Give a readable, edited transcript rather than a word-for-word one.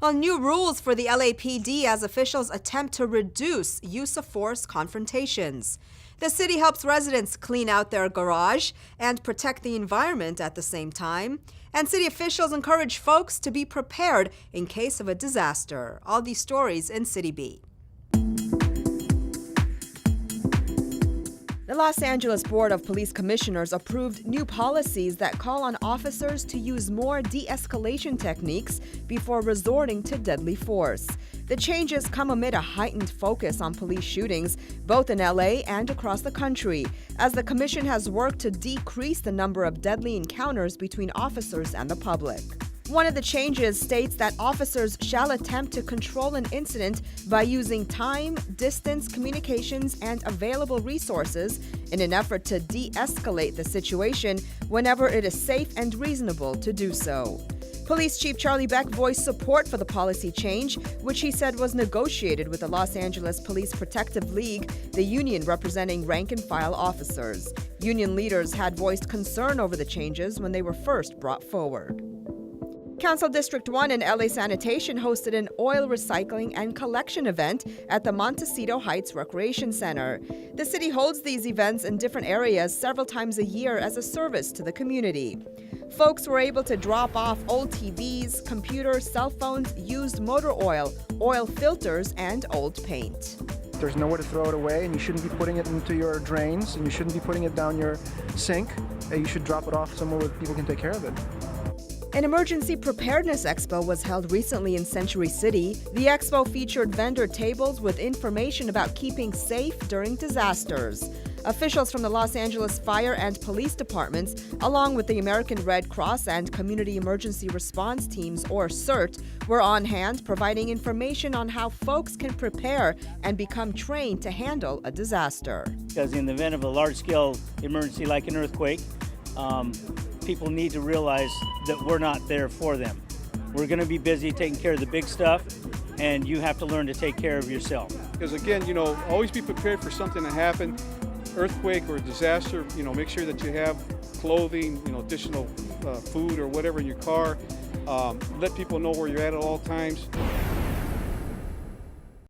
Well, new rules for the LAPD as officials attempt to reduce use of force confrontations. The city helps residents clean out their garage and protect the environment at the same time. And city officials encourage folks to be prepared in case of a disaster. All these stories in Citybeat. The Los Angeles Board of Police Commissioners approved new policies that call on officers to use more de-escalation techniques before resorting to deadly force. The changes come amid a heightened focus on police shootings, both in LA and across the country, as the commission has worked to decrease the number of deadly encounters between officers and the public. One of the changes states that officers shall attempt to control an incident by using time, distance, communications, and available resources in an effort to de-escalate the situation whenever it is safe and reasonable to do so. Police Chief Charlie Beck voiced support for the policy change, which he said was negotiated with the Los Angeles Police Protective League, the union representing rank-and-file officers. Union leaders had voiced concern over the changes when they were first brought forward. Council District 1 and LA Sanitation hosted an oil recycling and collection event at the Montecito Heights Recreation Center. The city holds these events in different areas several times a year as a service to the community. Folks were able to drop off old TVs, computers, cell phones, used motor oil, oil filters, and old paint. There's nowhere to throw it away, and you shouldn't be putting it into your drains, and you shouldn't be putting it down your sink. You should drop it off somewhere where people can take care of it. An emergency preparedness expo was held recently in Century City. The expo featured vendor tables with information about keeping safe during disasters. Officials from the Los Angeles Fire and Police Departments, along with the American Red Cross and Community Emergency Response Teams, or CERT, were on hand providing information on how folks can prepare and become trained to handle a disaster. Because in the event of a large-scale emergency like an earthquake, people need to realize that we're not there for them. We're going to be busy taking care of the big stuff, and you have to learn to take care of yourself. Because again, always be prepared for something to happen, earthquake or disaster. Make sure that you have clothing, additional food or whatever in your car. Let people know where you're at all times.